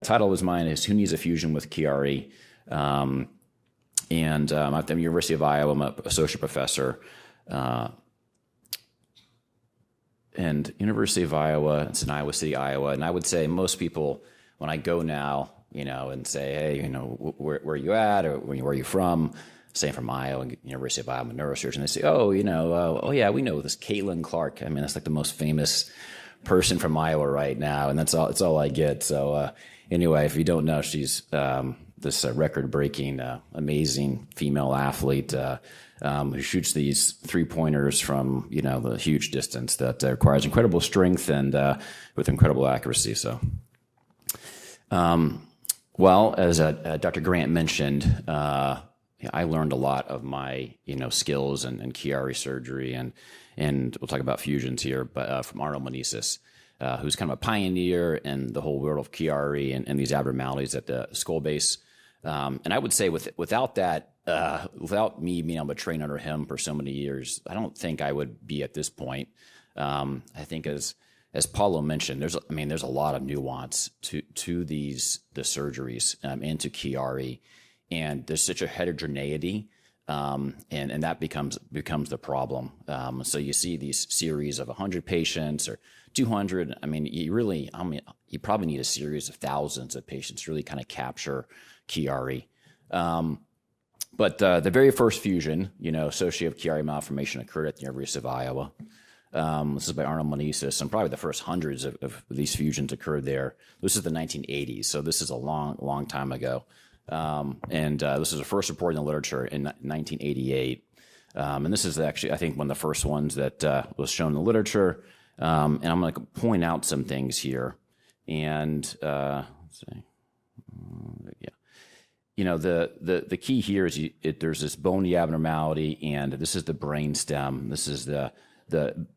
title of mine is Who Needs a Fusion with Chiari? I'm at the University of Iowa. I'm an associate professor. And University of Iowa, it's in Iowa City, Iowa. And I would say most people, when I go now, and say, hey, where are you at, or where are you from? Say I'm from Iowa, University of Iowa, I'm a neurosurgeon. They say, oh yeah, we know this Caitlin Clark. I mean, that's like the most famous person from Iowa right now, and that's all I get. So anyway, if you don't know, she's this record-breaking, amazing female athlete who shoots these three-pointers from the huge distance that requires incredible strength and with incredible accuracy. So, well, as Dr. Grant mentioned, I learned a lot of my skills and Chiari surgery, and we'll talk about fusions here, but from Arnold Menezes, who's kind of a pioneer in the whole world of Chiari and these abnormalities at the skull base. And I would say without that, without me being able to train under him for so many years, I don't think I would be at this point. I think as Paulo mentioned, there's a lot of nuance to the surgeries and to Chiari, and there's such a heterogeneity, and that becomes the problem. So you see these series of 100 patients or 200. You probably need a series of thousands of patients to really kind of capture Chiari. But the very first fusion, associated with Chiari malformation, occurred at the University of Iowa. This is by Arnold Menezes, and probably the first hundreds of these fusions occurred there. This is the 1980s, so this is a long time ago. This is the first report in the literature in 1988. And this is actually, I think, one of the first ones that was shown in the literature. And I'm going to point out some things here. And let's see. Yeah. The key here is there's this bony abnormality, and this is the brainstem. This is the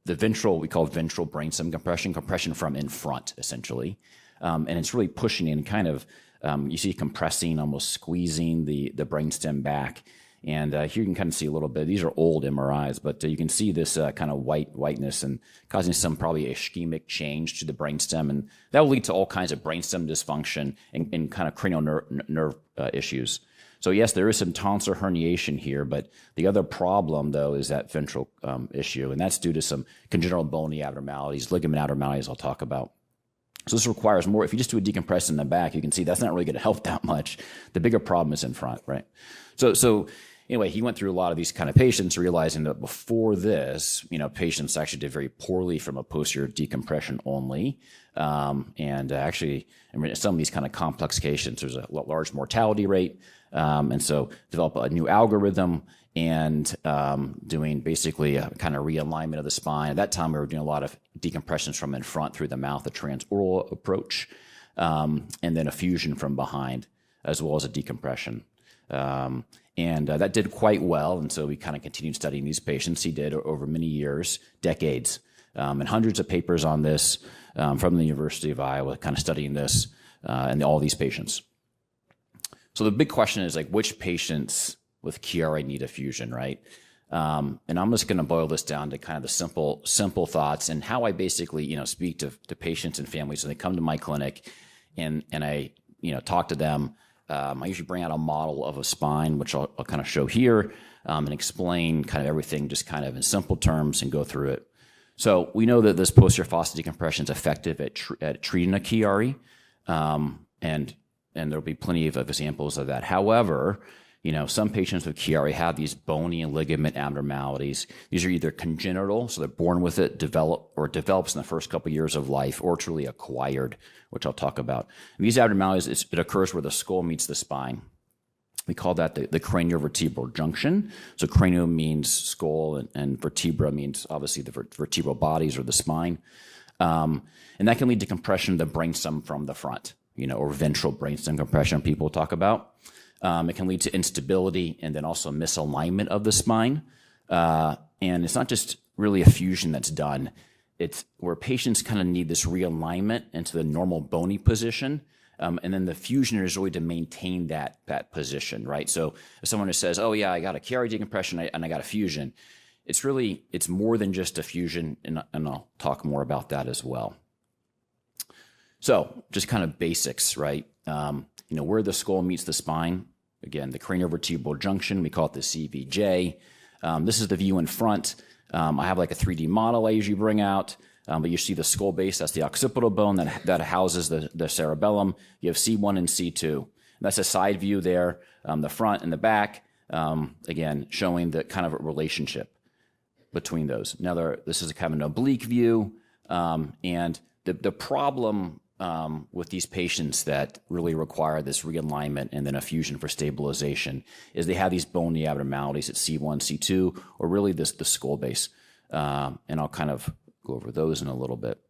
ventral, we call ventral brainstem compression from in front, essentially. And it's really pushing in kind of, you see compressing, almost squeezing the brainstem back. And here you can kind of see a little bit. These are old MRIs, but you can see this kind of whiteness and causing some probably ischemic change to the brainstem. And that will lead to all kinds of brainstem dysfunction and kind of cranial nerve issues. So yes, there is some tonsillar herniation here, but the other problem, though, is that ventral issue. And that's due to some congenital bony abnormalities, ligament abnormalities I'll talk about. So this requires more. If you just do a decompression in the back, you can see that's not really going to help that much. The bigger problem is in front, right? So anyway, he went through a lot of these kind of patients, realizing that before this, patients actually did very poorly from a posterior decompression only. Actually, some of these kind of complex cases, there's a large mortality rate. And so develop a new algorithm and doing basically a kind of realignment of the spine. At that time, we were doing a lot of decompressions from in front through the mouth, a transoral approach, and then a fusion from behind, as well as a decompression. That did quite well, and so we kind of continued studying these patients. He did over many years, decades, and hundreds of papers on this from the University of Iowa, kind of studying this and all these patients. So the big question is, which patients with Chiari need a fusion, right? And I'm just going to boil this down to kind of the simple thoughts and how I basically, speak to patients and families when they come to my clinic, and I, talk to them. I usually bring out a model of a spine, which I'll kind of show here, and explain kind of everything just kind of in simple terms and go through it. So we know that this posterior fossa decompression is effective at treating a Chiari, and there'll be plenty of examples of that. However, some patients with Chiari have these bony and ligament abnormalities. These are either congenital, so they're born with it, develops in the first couple of years of life, or it's really acquired, which I'll talk about. And these abnormalities, it occurs where the skull meets the spine. We call that the craniovertebral junction. So cranio means skull, and vertebra means obviously the vertebral bodies or the spine. And that can lead to compression of the brainstem from the front, or ventral brainstem compression people talk about. It can lead to instability and then also misalignment of the spine. And it's not just really a fusion that's done. It's where patients kind of need this realignment into the normal bony position. And then the fusion is really to maintain that position, right? So if someone just says, oh yeah, I got a Chiari decompression and I got a fusion, it's more than just a fusion, and I'll talk more about that as well. So just kind of basics, right? where the skull meets the spine. Again, the craniovertebral junction, we call it the CVJ. This is the view in front. I have like a 3D model I usually bring out, but you see the skull base, that's the occipital bone that houses the cerebellum. You have C1 and C2. And that's a side view there, the front and the back, again, showing the kind of a relationship between those. Now, this is a kind of an oblique view, and the problem with these patients that really require this realignment and then a fusion for stabilization is they have these bony abnormalities at C1, C2, or really the skull base. And I'll kind of go over those in a little bit.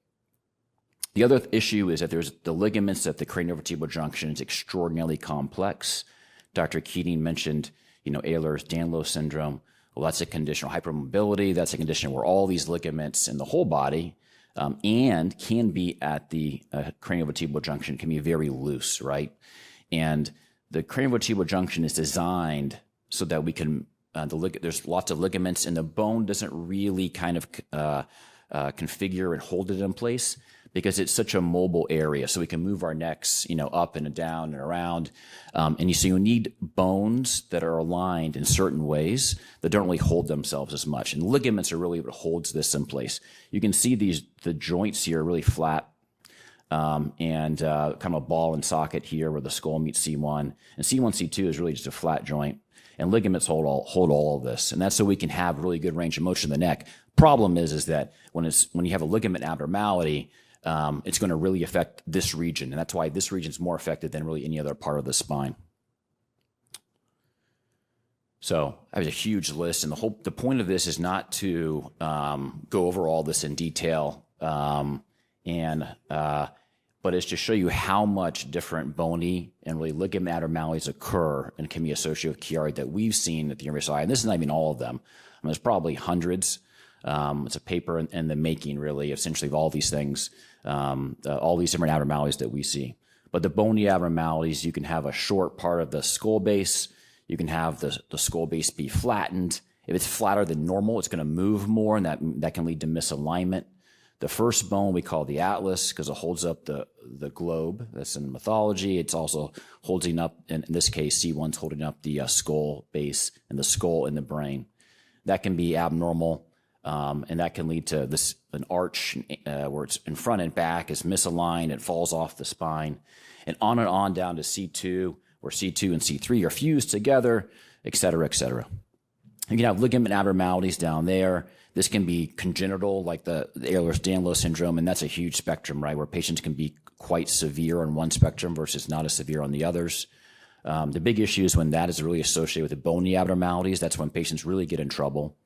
The other issue is that there's the ligaments at the craniovertebral junction is extraordinarily complex. Dr. Keating mentioned, Ehlers-Danlos syndrome. Well, that's a condition of hypermobility. That's a condition where all these ligaments in the whole body and can be at the craniovertebral junction, can be very loose, right? And the craniovertebral junction is designed so that we can, there's lots of ligaments, and the bone doesn't really kind of configure and hold it in place because it's such a mobile area. So we can move our necks, up and down and around. So you need bones that are aligned in certain ways that don't really hold themselves as much. And ligaments are really what holds this in place. You can see the joints here are really flat, and kind of a ball and socket here where the skull meets C1. And C1, C2 is really just a flat joint. And ligaments hold all of this. And that's so we can have really good range of motion in the neck. Problem is that when you have a ligament abnormality, it's going to really affect this region. And that's why this region is more affected than really any other part of the spine. So I have a huge list. And the point of this is not to go over all this in detail, but it's to show you how much different bony and really ligament abnormalities occur and can be associated with Chiari that we've seen at the University of Iowa. And this is not even all of them. There's probably hundreds. It's a paper in the making, really, essentially, of all these things, all these different abnormalities that we see. But the bony abnormalities, you can have a short part of the skull base. You can have the skull base be flattened. If it's flatter than normal, it's going to move more, and that can lead to misalignment. The first bone we call the atlas because it holds up the globe. That's in mythology. It's also holding up, in this case, C1's holding up the skull base and the skull in the brain. That can be abnormal. And that can lead to an arch where it's in front and back is misaligned. It falls off the spine, and on down to C2, where C2 and C3 are fused together, et cetera, et cetera. You can have ligament abnormalities down there. This can be congenital, like the Ehlers-Danlos syndrome, and that's a huge spectrum, right, where patients can be quite severe on one spectrum versus not as severe on the others. The big issue is when that is really associated with the bony abnormalities. That's when patients really get in trouble.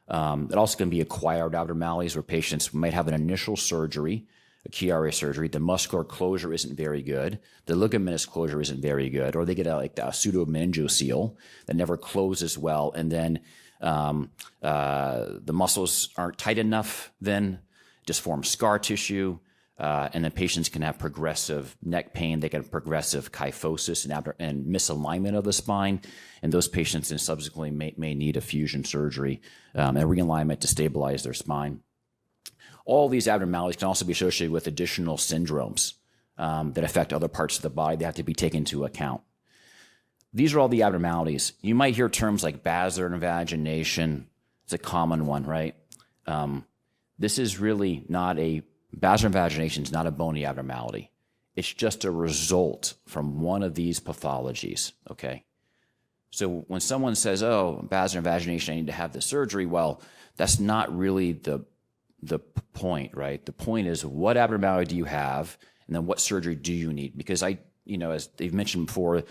It also can be acquired abnormalities where patients might have an initial surgery, a Chiari surgery. The muscular closure isn't very good. The ligamentous closure isn't very good. Or they get a pseudomeningocele that never closes well. And then the muscles aren't tight enough, then just form scar tissue. And then patients can have progressive neck pain. They can have progressive kyphosis and misalignment of the spine. And those patients then subsequently may need a fusion surgery and realignment to stabilize their spine. All these abnormalities can also be associated with additional syndromes that affect other parts of the body that have to be taken into account. These are all the abnormalities. You might hear terms like basilar invagination. It's a common one, right? This is really not basilar invagination is not a bony abnormality. It's just a result from one of these pathologies, okay? So when someone says, oh, basilar invagination, I need to have the surgery, well, that's not really the point, right? The point is, what abnormality do you have, and then what surgery do you need? Because as they've mentioned before,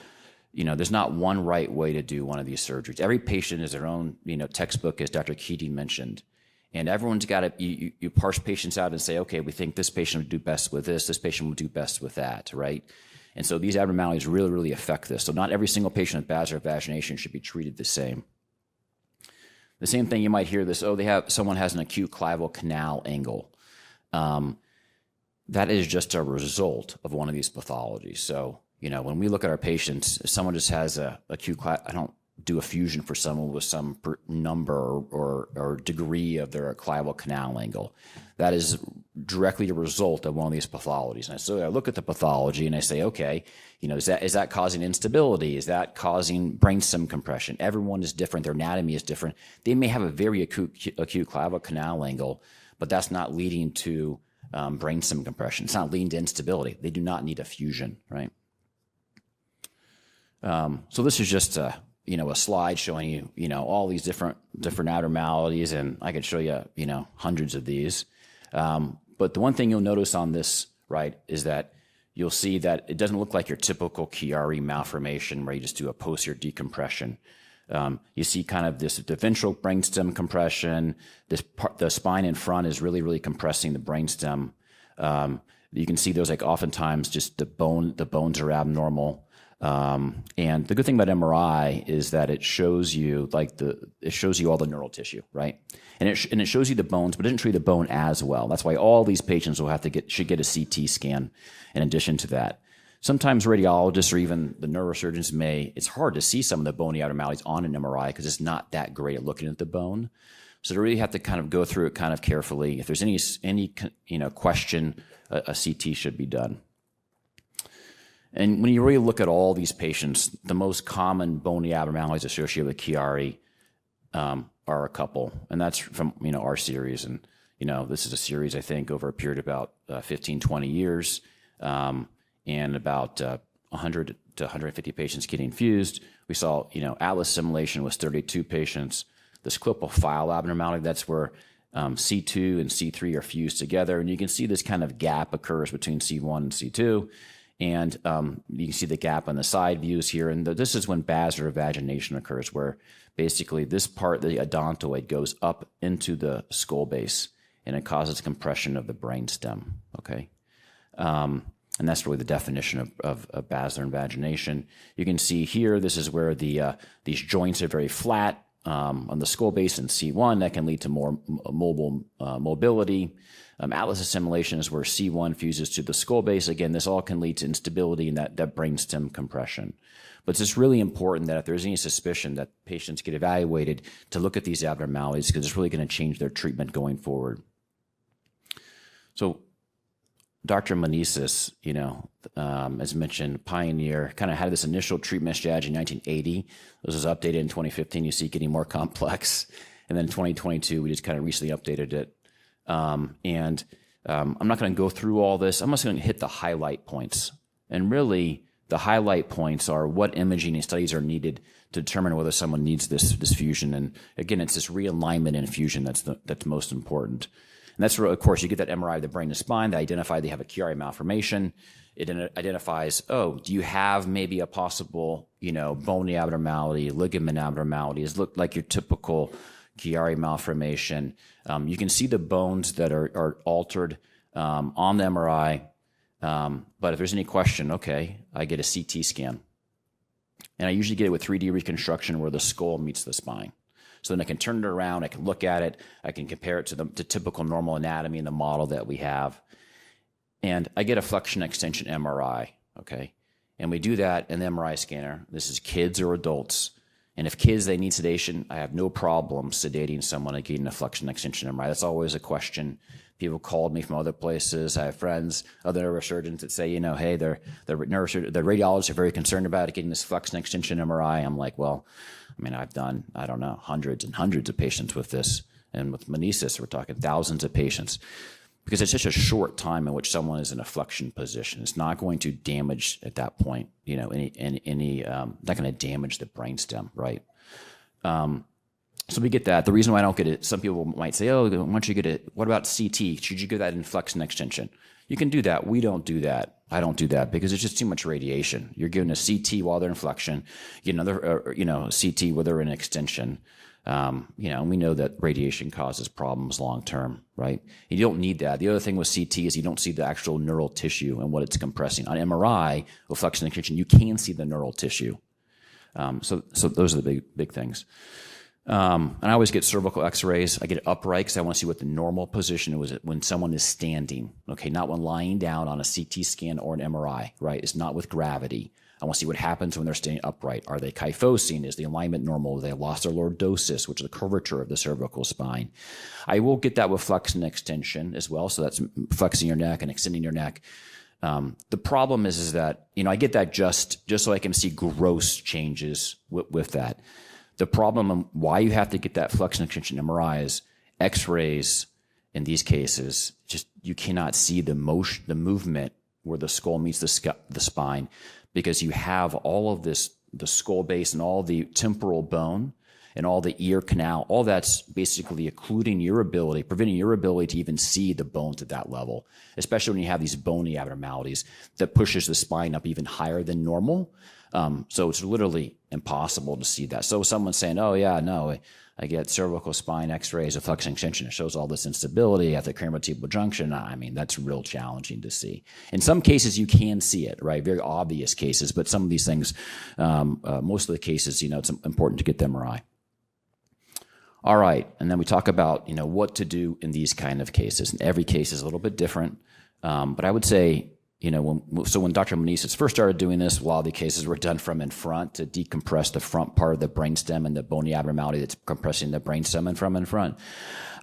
there's not one right way to do one of these surgeries. Every patient is their own, textbook, as Dr. Keating mentioned. And everyone's got to, you parse patients out and say, okay, we think this patient would do best with this patient would do best with that, right? And so these abnormalities really, really affect this. So not every single patient with basilar invagination should be treated the same. The same thing, you might hear this, someone has an acute clival canal angle. That is just a result of one of these pathologies. So, when we look at our patients, if someone just has a acute do a fusion for someone with some number or degree of their clival canal angle. That is directly a result of one of these pathologies. And so I look at the pathology and I say, okay, is that causing instability? Is that causing brainstem compression? Everyone is different. Their anatomy is different. They may have a very acute clival canal angle, but that's not leading to brainstem compression. It's not leading to instability. They do not need a fusion, right? So this is just a slide showing you, all these different abnormalities, and I could show you, hundreds of these. But the one thing you'll notice on this, right, is that you'll see that it doesn't look like your typical Chiari malformation where you just do a posterior decompression. You see kind of the ventral brainstem compression. The spine in front is really, really compressing the brainstem. You can see those, like, oftentimes just the bones are abnormal. And the good thing about MRI is that it shows you all the neural tissue, right? And it shows you the bones, but it doesn't show you the bone as well. That's why all these patients should get a CT scan in addition to that. Sometimes radiologists or even the neurosurgeons it's hard to see some of the bony abnormalities on an MRI because it's not that great at looking at the bone. So they really have to kind of go through it kind of carefully. If there's any question, a CT should be done. And when you really look at all these patients, the most common bony abnormalities associated with Chiari are a couple, and that's from our series. And this is a series, I think, over a period of about 15, 20 years, and about 100 to 150 patients getting fused. We saw atlas assimilation was 32 patients. The sclerophile abnormality, that's where C2 and C3 are fused together, and you can see this kind of gap occurs between C1 and C2. And you can see the gap on the side views here. And this is when basilar vagination occurs, where basically this part, the odontoid, goes up into the skull base, and it causes compression of the brainstem, okay? And that's really the definition of basilar invagination. You can see here, this is where these joints are very flat on the skull base in C1. That can lead to more mobility. Atlas assimilation is where C1 fuses to the skull base. Again, this all can lead to instability and that brainstem compression. But it's just really important that if there's any suspicion that patients get evaluated to look at these abnormalities, because it's really going to change their treatment going forward. So Dr. Menezes, as mentioned, pioneer, kind of had this initial treatment strategy in 1980. This was updated in 2015. You see it getting more complex. And then in 2022, we just kind of recently updated it. I'm not going to go through all this. I'm just going to hit the highlight points. And really, the highlight points are what imaging and studies are needed to determine whether someone needs this fusion. And again, it's this realignment and fusion that's most important. And that's where, of course, you get that MRI of the brain and spine. They identify they have a Chiari malformation. It identifies, do you have maybe a possible, bony abnormality, ligament abnormalities, look like your typical Chiari malformation. You can see the bones that are altered on the MRI. But if there's any question, okay, I get a CT scan. And I usually get it with 3D reconstruction where the skull meets the spine. So then I can turn it around, I can look at it, I can compare it to the typical normal anatomy in the model that we have. And I get a flexion extension MRI, okay? And we do that in the MRI scanner. This is kids or adults. And if kids, they need sedation, I have no problem sedating someone and getting a flexion extension MRI. That's always a question. People called me from other places. I have friends, other neurosurgeons that say, hey, the radiologists are very concerned about getting this flexion extension MRI. I'm like, well, I've done, I don't know, hundreds and hundreds of patients with this. And with Menezes, we're talking thousands of patients. Because it's such a short time in which someone is in a flexion position. It's not going to damage at that point, not going to damage the brainstem, right? So we get that. The reason why I don't get it, some people might say, why don't you get it? What about CT? Should you give that in flexion extension? You can do that. We don't do that. I don't do that because it's just too much radiation. You're giving a CT while they're in flexion, get another, CT where they're in extension. And we know that radiation causes problems long-term, right? You don't need that. The other thing with CT is you don't see the actual neural tissue and what it's compressing. On MRI, with flexion extension, you can see the neural tissue. So those are the big things. And I always get cervical x-rays. I get it upright because I want to see what the normal position was when someone is standing, okay, not when lying down on a CT scan or an MRI, right? It's not with gravity. I want to see what happens when they're standing upright. Are they kyphosing? Is the alignment normal? Have they lost their lordosis, which is the curvature of the cervical spine? I will get that with flexion and extension as well. So that's flexing your neck and extending your neck. The problem is that, I get that just so I can see gross changes with that. The problem why you have to get that flexion and extension MRI is x-rays in these cases, just you cannot see the motion, the movement where the skull meets the spine, because you have all of this, the skull base and all the temporal bone and all the ear canal, all that's basically preventing your ability to even see the bones at that level, especially when you have these bony abnormalities that pushes the spine up even higher than normal. So it's literally impossible to see that. So someone's saying, oh yeah, no, I get cervical spine x-rays of flexion extension. It shows all this instability at the craniovertebral junction. I mean, that's real challenging to see. In some cases, you can see it, right? Very obvious cases, but some of these things, most of the cases, it's important to get the MRI. All right, and then we talk about, what to do in these kind of cases. And every case is a little bit different. But I would say, when Dr. Menezes first started doing this, a lot of the cases were done from in front to decompress the front part of the brainstem and the bony abnormality that's compressing the brainstem and from in front.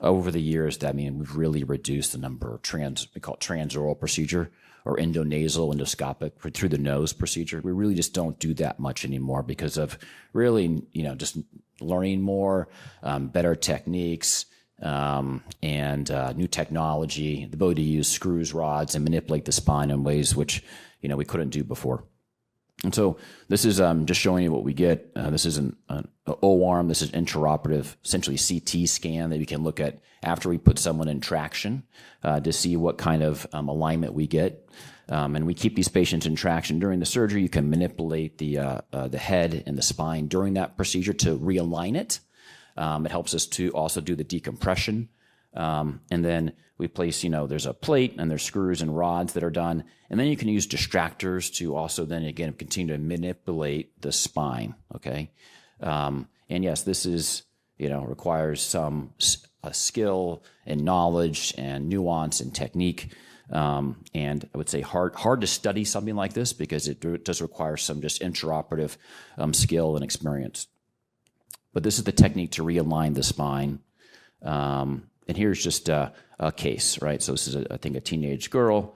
Over the years, we've really reduced the number of we call it transoral procedure or endonasal endoscopic through the nose procedure. We really just don't do that much anymore because of really, just learning more, better techniques, and new technology, the ability to use screws, rods, and manipulate the spine in ways which, we couldn't do before. And so this is just showing you what we get. This is an O-arm. This is intraoperative, essentially CT scan that we can look at after we put someone in traction to see what kind of alignment we get. And we keep these patients in traction during the surgery. You can manipulate the head and the spine during that procedure to realign it. It helps us to also do the decompression. And then we place, there's a plate and there's screws and rods that are done. And then you can use distractors to also then again continue to manipulate the spine. Okay. And yes, this is, requires some skill and knowledge and nuance and technique. And I would say hard to study something like this because it does require some just intraoperative skill and experience. But this is the technique to realign the spine. And here's just a case, right? So this is, I think, a teenage girl.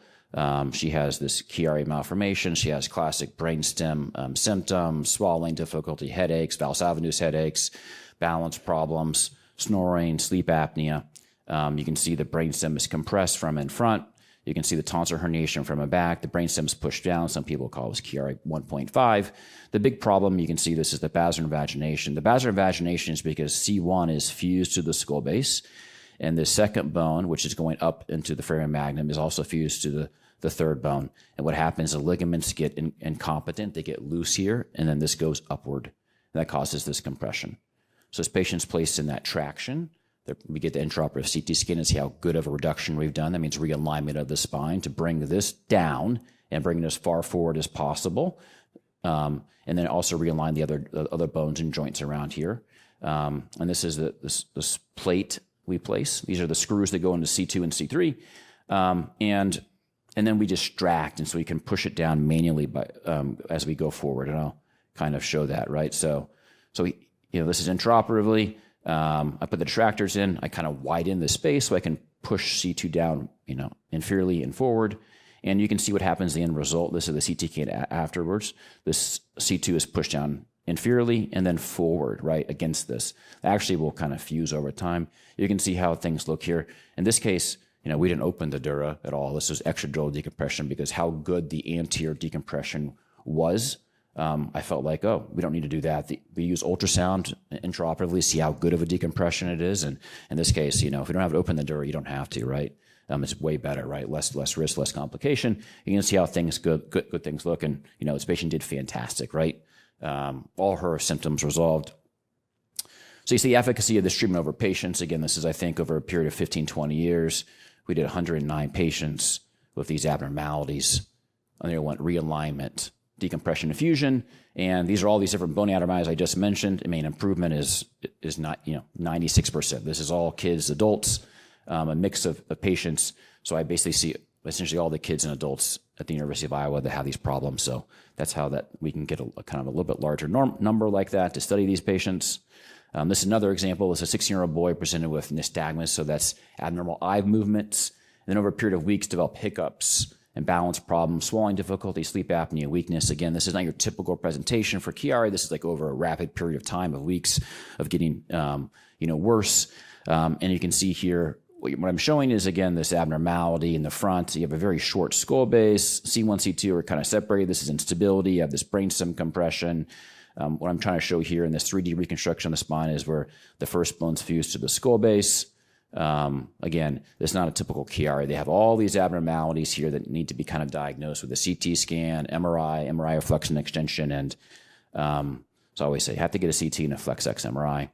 She has this Chiari I malformation. She has classic brainstem symptoms, swallowing difficulty, headaches, valsalva-induced headaches, balance problems, snoring, sleep apnea. You can see the brainstem is compressed from in front. You can see the tonsil herniation from the back. The brainstem is pushed down. Some people call this Chiari 1.5. The big problem, you can see this is the basilar invagination. The basilar invagination is because C1 is fused to the skull base, and the second bone, which is going up into the foramen magnum, is also fused to the third bone. And what happens, the ligaments get incompetent. They get loose here, and then this goes upward. And that causes this compression. So this patient's placed in that traction. We get the intraoperative CT scan and see how good of a reduction we've done. That means realignment of the spine to bring this down and bring it as far forward as possible. And then also realign the other bones and joints around here. And this is this plate we place. These are the screws that go into C2 and C3. And then we distract, and so we can push it down manually as we go forward. And I'll kind of show that, right? So this is intraoperatively. I put the distractors in. I kind of widen the space so I can push C2 down, inferiorly and forward. And you can see what happens the end result. This is the CT scan afterwards. This C2 is pushed down inferiorly and then forward, right, against this. Actually, will kind of fuse over time. You can see how things look here. In this case, we didn't open the dura at all. This was extradural decompression because how good the anterior decompression was. I felt like, we don't need to do that. We use ultrasound intraoperatively, see how good of a decompression it is. And in this case, if you don't have to open the dura, you don't have to, right? It's way better, right? Less risk, less complication. You can see how good things look. And, this patient did fantastic, right? All her symptoms resolved. So you see the efficacy of this treatment over patients. Again, this is, I think, over a period of 15, 20 years. We did 109 patients with these abnormalities. And they want realignment decompression infusion. And these are all these different bony abnormalities I just mentioned. I mean, improvement is not, 96%. This is all kids, adults, a mix of patients. So I basically see essentially all the kids and adults at the University of Iowa that have these problems. So that's how that we can get a kind of a little bit larger number like that to study these patients. This is another example. It's a 16-year-old boy presented with nystagmus. So that's abnormal eye movements. And then over a period of weeks, develop hiccups and balance problems, swallowing difficulty, sleep apnea, weakness. Again, this is not your typical presentation for Chiari. This is like over a rapid period of time of weeks of getting, worse. And you can see here, what I'm showing is, again, this abnormality in the front. You have a very short skull base. C1, C2 are kind of separated. This is instability. You have this brainstem compression. What I'm trying to show here in this 3D reconstruction of the spine is where the first bone's fused to the skull base. Again, this is not a typical Chiari. They have all these abnormalities here that need to be kind of diagnosed with a CT scan, MRI of flexion extension, and so I always say, you have to get a CT and a FlexX MRI.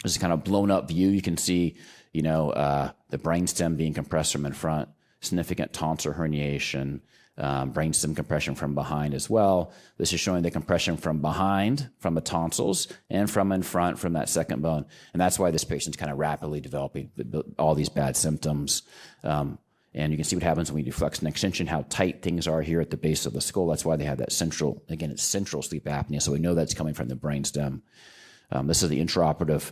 This is kind of blown up view. You can see, the brainstem being compressed from in front, significant tonsor herniation, brainstem compression from behind as well. This is showing the compression from behind, from the tonsils, and from in front, from that second bone. And that's why this patient's kind of rapidly developing all these bad symptoms. And you can see what happens when we do flexion extension, how tight things are here at the base of the skull. That's why they have that central, again, it's central sleep apnea. So we know that's coming from the brainstem. This is the intraoperative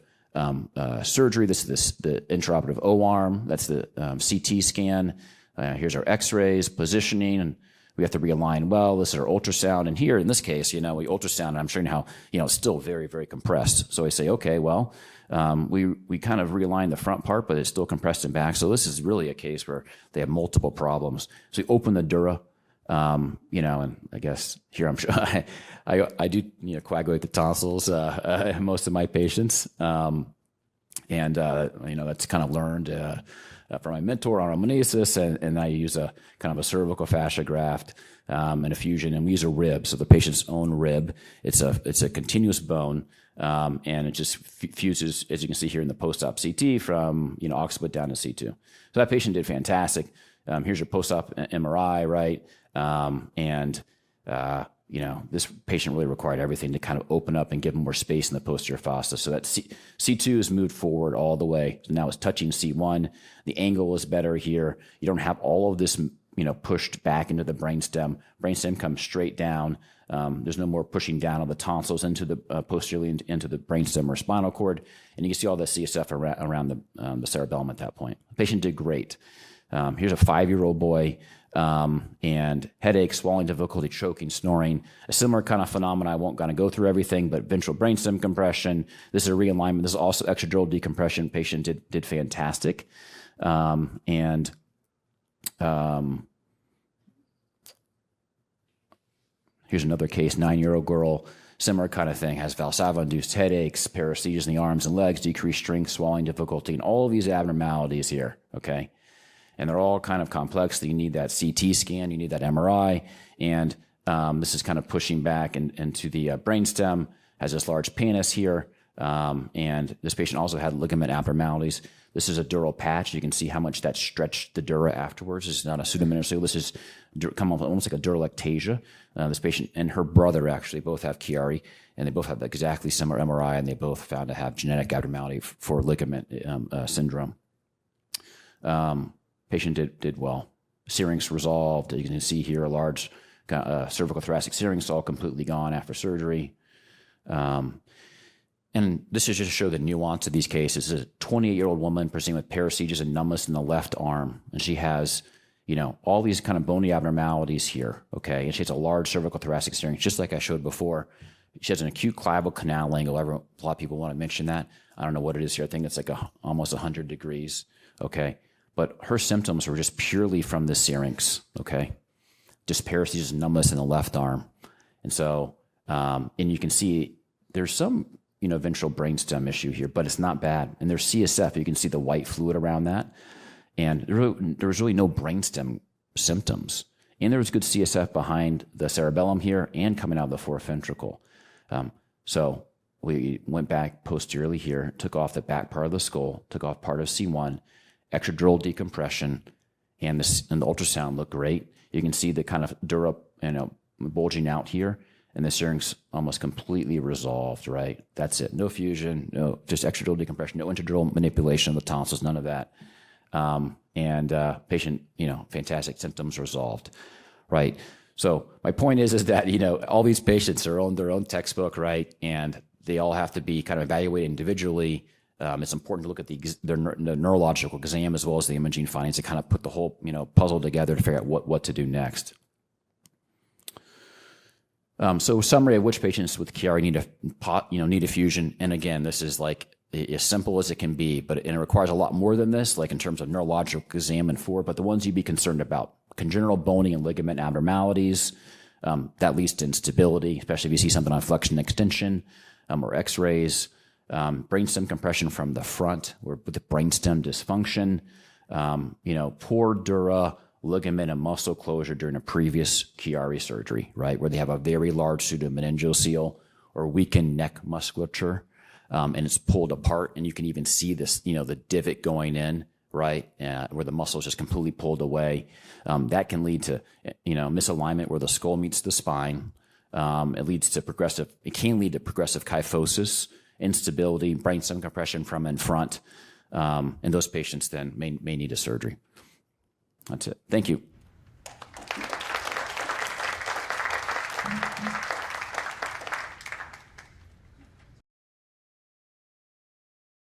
surgery. This is the intraoperative O-arm. That's the CT scan. Here's our x-rays, positioning, and we have to realign well. This is our ultrasound. And here, in this case, we ultrasound, and I'm showing you how, it's still very, very compressed. So I say, okay, well, we kind of realign the front part, but it's still compressed in back. So this is really a case where they have multiple problems. So we open the dura, and I guess here I'm sure I do, coagulate the tonsils, most of my patients. That's kind of learned, from my mentor, Arnold Menezes, and I use a kind of a cervical fascia graft and a fusion, and we use a rib, so the patient's own rib. It's a continuous bone, and it just fuses, as you can see here in the post-op CT, from occiput down to C2. So that patient did fantastic. Here's your post-op MRI, right? This patient really required everything to kind of open up and give them more space in the posterior fossa. So that C2 is moved forward all the way. So now it's touching C1. The angle is better here. You don't have all of this, pushed back into the brainstem. Brainstem comes straight down. There's no more pushing down of the tonsils into the posteriorly into the brainstem or spinal cord. And you can see all the CSF around the cerebellum at that point. The patient did great. Here's a 5-year-old boy. And headache, swallowing difficulty, choking, snoring, a similar kind of phenomena. I won't kind of go through everything, but ventral brainstem compression. This is a realignment. This is also extradural decompression. Patient did fantastic. Here's another case, 9-year-old girl, similar kind of thing, has Valsalva-induced headaches, paresthesias in the arms and legs, decreased strength, swallowing difficulty, and all of these abnormalities here, okay? And they're all kind of complex. You need that CT scan, you need that MRI, and this is kind of pushing back into the brainstem, has this large pannus here, and this patient also had ligament abnormalities. This is a dural patch. You can see how much that stretched the dura afterwards. This is not a pseudomeningocele. This is come off almost like a dural ectasia. This patient and her brother actually both have Chiari, and they both have exactly similar MRI, and they both found to have genetic abnormality for ligament syndrome. Patient did well. Syrinx resolved. You can see here a large cervical thoracic syrinx all completely gone after surgery. And this is just to show the nuance of these cases. This is a 28-year-old woman presenting with paresthesias and numbness in the left arm. And she has, all these kind of bony abnormalities here, okay? And she has a large cervical thoracic syrinx, just like I showed before. She has an acute clavicle canal angle. A lot of people want to mention that. I don't know what it is here. I think it's like almost 100 degrees, okay? But her symptoms were just purely from the syrinx, okay? Just paresthesias and numbness in the left arm. And so, and you can see there's some, ventral brainstem issue here, but it's not bad. And there's CSF. You can see the white fluid around that. And there was really no brainstem symptoms. And there was good CSF behind the cerebellum here and coming out of the fourth ventricle. So we went back posteriorly here, took off the back part of the skull, took off part of C1, extradural decompression, and the ultrasound looked great. You can see the kind of dura, bulging out here, and the syrinx almost completely resolved, right? That's it. No fusion, no, just extradural decompression, no intradural manipulation of the tonsils, none of that. Patient, fantastic symptoms resolved, right? So my point is that, all these patients are on their own textbook, right? And they all have to be kind of evaluated individually. It's important to look at the neurological exam as well as the imaging findings to kind of put the whole, puzzle together to figure out what to do next. So summary of which patients with Chiari need a fusion. And again, this is like as simple as it can be, but it requires a lot more than this, like in terms of neurological exam and for, but the ones you'd be concerned about: congenital bony and ligament abnormalities, that leads to instability, especially if you see something on flexion extension, or x-rays, brainstem compression from the front or with the brainstem dysfunction, poor dura, ligament and muscle closure during a previous Chiari surgery, right, where they have a very large pseudomeningeal seal or weakened neck musculature, and it's pulled apart, and you can even see this, the divot going in, right, where the muscle is just completely pulled away. That can lead to, misalignment where the skull meets the spine. It can lead to progressive kyphosis, instability, brainstem compression from in front, and those patients then may need a surgery. That's it. Thank you.